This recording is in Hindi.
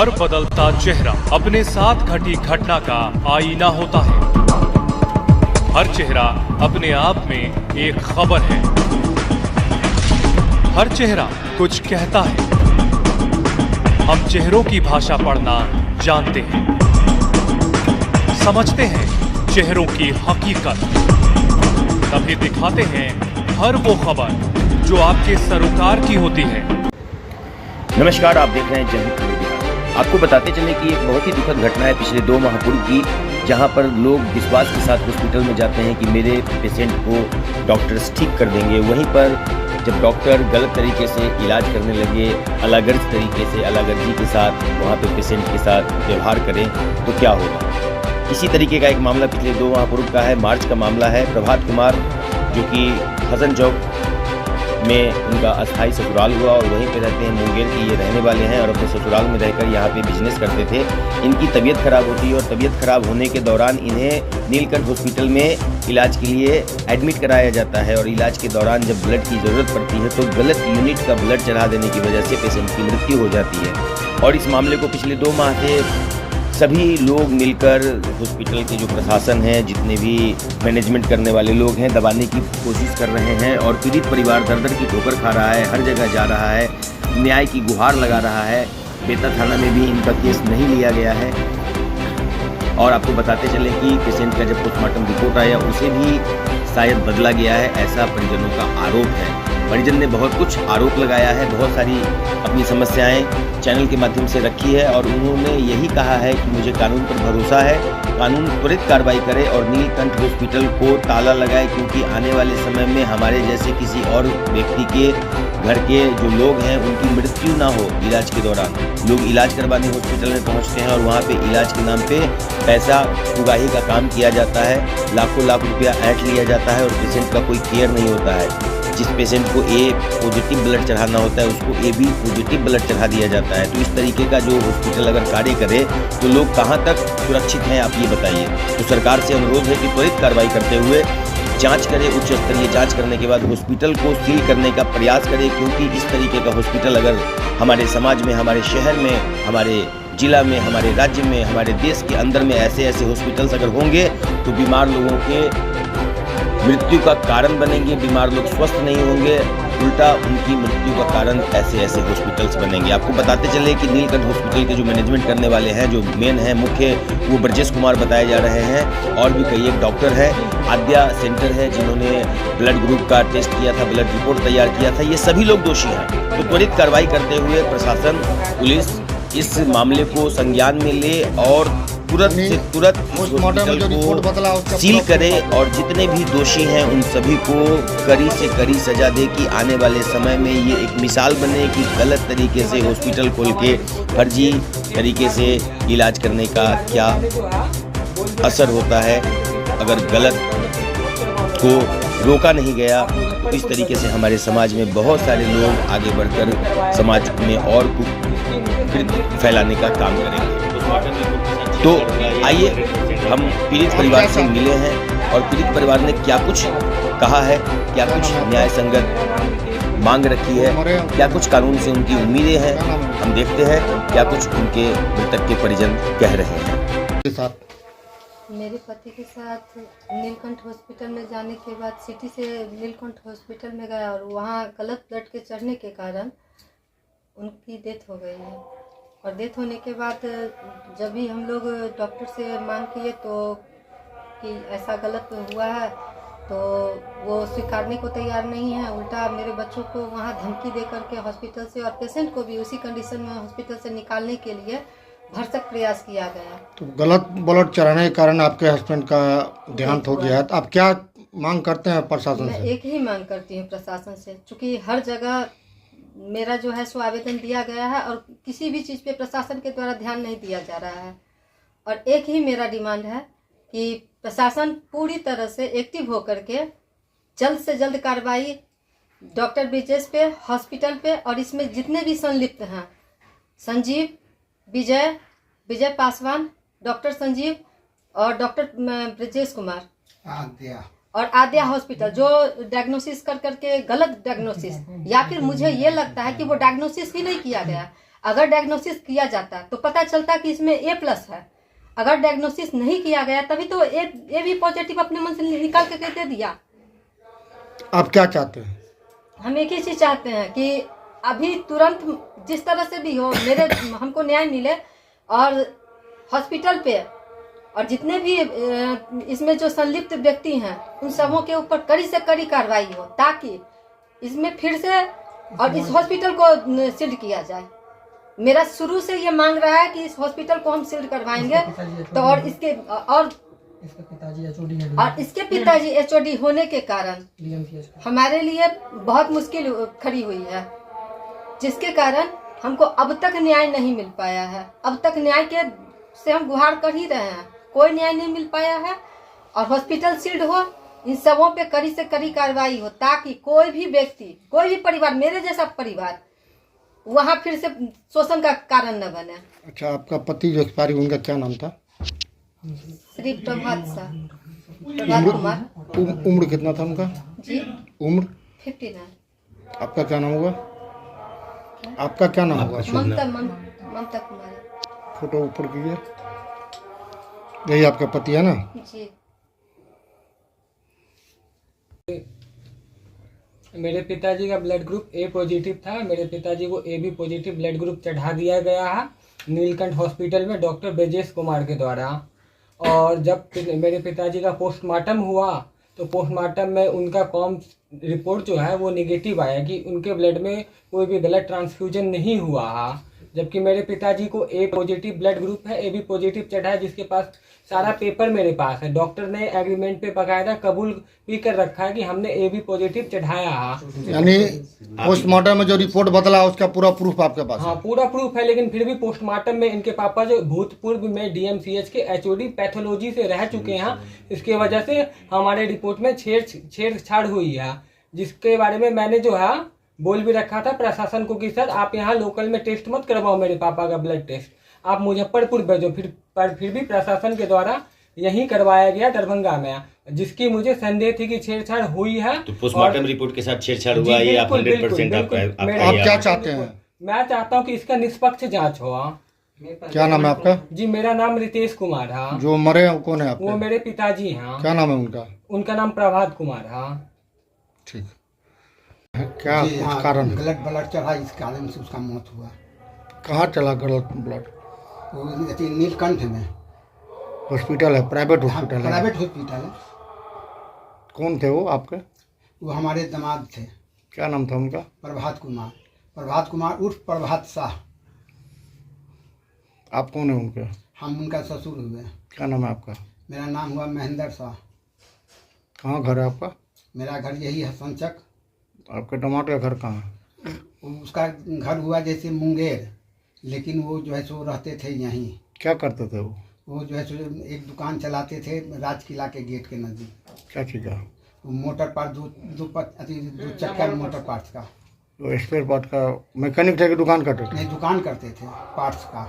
हर बदलता चेहरा अपने साथ घटी घटना का आईना होता है। हर चेहरा अपने आप में एक खबर है। हर चेहरा कुछ कहता है। हम चेहरों की भाषा पढ़ना जानते हैं, समझते हैं चेहरों की हकीकत, तभी दिखाते हैं हर वो खबर जो आपके सरोकार की होती है। नमस्कार, आप देख रहे हैं जनहित खबर बिहार। आपको बताते चलें कि एक बहुत ही दुखद घटना है पिछले 2 माह पूर्व की, जहां पर लोग विश्वास के साथ हॉस्पिटल में जाते हैं कि मेरे पेशेंट को डॉक्टर्स ठीक कर देंगे। वहीं पर जब डॉक्टर गलत तरीके से इलाज करने लगे, अलागर्ज तरीके से अलागर्जी के साथ वहां पे पेशेंट के साथ व्यवहार करें तो क्या होगा। इसी तरीके का एक मामला पिछले 2 माह पूर्व का है। मार्च का मामला है। प्रभात कुमार जो कि हसन चौक में उनका अस्थायी ससुराल हुआ और वहीं पे रहते हैं। मुंगेर के ये रहने वाले हैं और अपने ससुराल में रहकर यहाँ पे बिजनेस करते थे। इनकी तबीयत खराब होती है और तबीयत खराब होने के दौरान इन्हें नीलकंठ हॉस्पिटल में इलाज के लिए एडमिट कराया जाता है और इलाज के दौरान जब ब्लड की ज़रूरत पड़ती है तो गलत यूनिट का ब्लड चढ़ा देने की वजह से पेशेंट की मृत्यु हो जाती है। और इस मामले को पिछले 2 माह से सभी लोग मिलकर हॉस्पिटल के जो प्रशासन है, जितने भी मैनेजमेंट करने वाले लोग हैं, दबाने की कोशिश कर रहे हैं और पीड़ित परिवार दर-दर की ठोकर खा रहा है, हर जगह जा रहा है, न्याय की गुहार लगा रहा है। बेता थाना में भी इनका केस नहीं लिया गया है। और आपको बताते चले कि पेशेंट का जब पोस्टमार्टम रिपोर्ट आया उसे भी शायद बदला गया है, ऐसा परिजनों का आरोप है। परिजन ने बहुत कुछ आरोप लगाया है, बहुत सारी अपनी समस्याएं चैनल के माध्यम से रखी है और उन्होंने यही कहा है कि मुझे कानून पर भरोसा है, कानून त्वरित कार्रवाई करे और नीलकंठ हॉस्पिटल को ताला लगाए, क्योंकि आने वाले समय में हमारे जैसे किसी और व्यक्ति के घर के जो लोग हैं उनकी मृत्यु ना हो। इलाज के दौरान लोग इलाज करवाने हॉस्पिटल में पहुंचते हैं और वहां पे इलाज के नाम पे पैसा उगाही का काम किया जाता है, लाखों लाख रुपया ऐंठ लिया जाता है और पेशेंट का कोई केयर नहीं होता है। जिस पेशेंट को ए पॉजिटिव ब्लड चढ़ाना होता है उसको ए बी पॉजिटिव ब्लड चढ़ा दिया जाता है। तो इस तरीके का जो हॉस्पिटल अगर कार्य करे तो लोग कहां तक सुरक्षित हैं, आप ये बताइए। तो सरकार से अनुरोध है कि त्वरित कार्रवाई करते हुए जांच करे, उच्च स्तरीय जांच करने के बाद हॉस्पिटल को सील करने का प्रयास करे, क्योंकि इस तरीके का हॉस्पिटल अगर हमारे समाज में, हमारे शहर में, हमारे जिला में, हमारे राज्य में, हमारे देश के अंदर में ऐसे हॉस्पिटल्स अगर होंगे तो बीमार लोगों के मृत्यु का कारण बनेंगे। बीमार लोग स्वस्थ नहीं होंगे, उल्टा उनकी मृत्यु का कारण ऐसे हॉस्पिटल्स बनेंगे। आपको बताते चले कि नीलकंठ हॉस्पिटल के जो मैनेजमेंट करने वाले हैं, जो मेन है मुख्य, वो ब्रजेश कुमार बताए जा रहे हैं और भी कई एक डॉक्टर है। आद्या सेंटर है जिन्होंने ब्लड ग्रुप का टेस्ट किया था, ब्लड रिपोर्ट तैयार किया था। ये सभी लोग दोषी हैं। तो त्वरित कार्रवाई करते हुए प्रशासन, पुलिस इस मामले को संज्ञान में ले और तुरंत से तुरंत हॉस्पिटल को सील करे और जितने भी दोषी हैं उन सभी को कड़ी से कड़ी सजा दे कि आने वाले समय में ये एक मिसाल बने कि गलत तरीके से हॉस्पिटल खोल के फर्जी तरीके से इलाज करने का क्या असर होता है। अगर गलत को रोका नहीं गया तो इस तरीके से हमारे समाज में बहुत सारे लोग आगे बढ़कर समाज में और फैलाने का काम करेंगे। तो आइए हम पीड़ित परिवार से मिले हैं और पीड़ित परिवार ने क्या कुछ कहा है, क्या कुछ न्याय संगत मांग रखी है, क्या कुछ कानून से उनकी उम्मीदें हैं। हम देखते हैं क्या कुछ उनके मृतक के परिजन कह रहे हैं। मेरे पति के साथ नीलकंठ हॉस्पिटल में जाने के बाद सिटी से नीलकंठ हॉस्पिटल में गया और वहाँ गलत ब्लड के चढ़ने के कारण उनकी डेथ हो गई है। और डेथ होने के बाद जब भी हम लोग डॉक्टर से मांग किए तो कि ऐसा गलत हुआ है तो वो स्वीकारने को तैयार नहीं है। उल्टा मेरे बच्चों को वहाँ धमकी दे करके हॉस्पिटल से और पेशेंट को भी उसी कंडीशन में हॉस्पिटल से निकालने के लिए भरसक प्रयास किया गया। तो गलत ब्लड चढ़ाने के कारण आपके हस्बैंड का देहांत हो गया है, तो आप क्या मांग करते हैं प्रशासन से? मैं एक ही मांग करती हूँ प्रशासन से, चूँकि हर जगह मेरा जो है सो आवेदन दिया गया है और किसी भी चीज़ पे प्रशासन के द्वारा ध्यान नहीं दिया जा रहा है। और एक ही मेरा डिमांड है कि प्रशासन पूरी तरह से एक्टिव होकर के जल्द से जल्द कार्रवाई डॉक्टर ब्रजेश पे, हॉस्पिटल पे और इसमें जितने भी संलिप्त हैं, संजीव, विजय पासवान, डॉक्टर संजीव और डॉक्टर ब्रजेश कुमार और आद्या हॉस्पिटल जो डायग्नोसिस कर करके गलत डायग्नोसिस, या फिर मुझे ये लगता है कि वो डायग्नोसिस ही नहीं किया गया। अगर डायग्नोसिस किया जाता तो पता चलता कि इसमें A+ है। अगर डायग्नोसिस नहीं किया गया तभी तो ए भी पॉजिटिव अपने मन से निकाल के दे दिया। आप क्या चाहते हैं? हम एक ही चीज चाहते हैं कि अभी तुरंत जिस तरह से भी हो हमको न्याय मिले और हॉस्पिटल पे और जितने भी इसमें जो संलिप्त व्यक्ति हैं उन सबों के ऊपर कड़ी से कड़ी कार्रवाई हो, ताकि इसमें फिर से और इस हॉस्पिटल को सील किया जाए। मेरा शुरू से ये मांग रहा है कि इस हॉस्पिटल को हम सील करवाएंगे तो और इसके पिताजी HOD होने के कारण हमारे लिए बहुत मुश्किल खड़ी हुई है, जिसके कारण हमको अब तक न्याय नहीं मिल पाया है। अब तक न्याय के से हम गुहार कर ही रहे हैं, कोई न्याय नहीं मिल पाया है। और हॉस्पिटल सील्ड हो, इन सबों पे कड़ी से कड़ी कार्रवाई हो, ताकि कोई भी व्यक्ति, कोई भी परिवार, मेरे जैसा परिवार वहाँ फिर से शोषण का कारण न बने। अच्छा, आपका पति जो एक्सपायरी, उनका क्या नाम था? श्री प्रभात कुमार। उम्र कितना था उनका जी? उम्र 59। आपका क्या नाम होगा? आपका क्या नाम होगा? ममता कुमारी। फोटो ऊपर कीजिए। यही आपका पति है ना? जी। मेरे पिताजी का ब्लड ग्रुप A पॉजिटिव था। मेरे पिताजी को AB पॉजिटिव ब्लड ग्रुप चढ़ा दिया गया है नीलकंठ हॉस्पिटल में डॉक्टर ब्रजेश कुमार के द्वारा। और जब मेरे पिताजी का पोस्टमार्टम हुआ तो पोस्टमार्टम में उनका कॉम रिपोर्ट जो है वो निगेटिव आया कि उनके ब्लड में कोई भी ब्लड ट्रांसफ्यूजन नहीं हुआ है। जबकि मेरे पिताजी को A पॉजिटिव ब्लड ग्रुप है, AB पॉजिटिव चढ़ा है, जिसके पास सारा पेपर मेरे पास है। डॉक्टर ने एग्रीमेंट पे बकायदा कबूल भी कर रखा है कि हमने AB पॉजिटिव चढ़ाया है। यानी पोस्टमार्टम में जो रिपोर्ट बदला उसका पूरा प्रूफ आपके पास? हाँ, पूरा प्रूफ है। लेकिन फिर भी पोस्टमार्टम में इनके पापा जो भूतपूर्व में DMCH के HOD पैथोलॉजी से रह चुके हैं, इसके वजह से हमारे रिपोर्ट में छेड़छाड़ हुई है, जिसके बारे में मैंने जो है बोल भी रखा था प्रशासन को कि सर आप यहाँ लोकल में टेस्ट मत करवाओ मेरे पापा का ब्लड टेस्ट, आप मुजफ्फरपुर भेजो। फिर भी प्रशासन के द्वारा यहीं करवाया गया दरभंगा में, जिसकी मुझे संदेह थी कि छेड़छाड़ हुई है। तो पोस्टमार्टम रिपोर्ट के साथ छेड़छाड़ हुआ, ये आप 100% आप क्या चाहते हैं? मैं चाहता हूँ कि इसका निष्पक्ष जांच हो। क्या नाम है आपका? जी, मेरा नाम रितेश कुमार है। जो मरे हैं कौन है आपके? वो मेरे पिताजी हैं। क्या नाम है उनका? उनका नाम प्रभात कुमार है। ठीक। क्या कुछ कारण? ब्लड चढ़ा, इस कारण से उसका मौत हुआ। कहाँ चला गलत ब्लड? वो नीलकंठ में हॉस्पिटल है, प्राइवेट हॉस्पिटल है? प्राइवेट हॉस्पिटल है। कौन थे वो आपके? वो हमारे दामाद थे। क्या नाम था उनका? प्रभात कुमार उर्फ प्रभात शाह। आप कौन है उनके? हम उनका ससुर हुए। क्या नाम है आपका? मेरा नाम हुआ महेंद्र शाह। कहाँ घर है आपका? मेरा घर यही है संचक। आपके टमाटर का घर कहाँ है? उसका घर हुआ जैसे मुंगेर, लेकिन वो जो है सो रहते थे यहीं। क्या करते थे वो? वो जो है सो एक दुकान चलाते थे राज किला के गेट के नज़दीक। क्या चीज़ का? मोटर पार्ट, दो चक्का मोटर पार्ट्स का। वो स्पेयर पार्ट का मैकेनिक थे कि दुकान करते थे? नहीं, दुकान करते थे पार्ट्स का।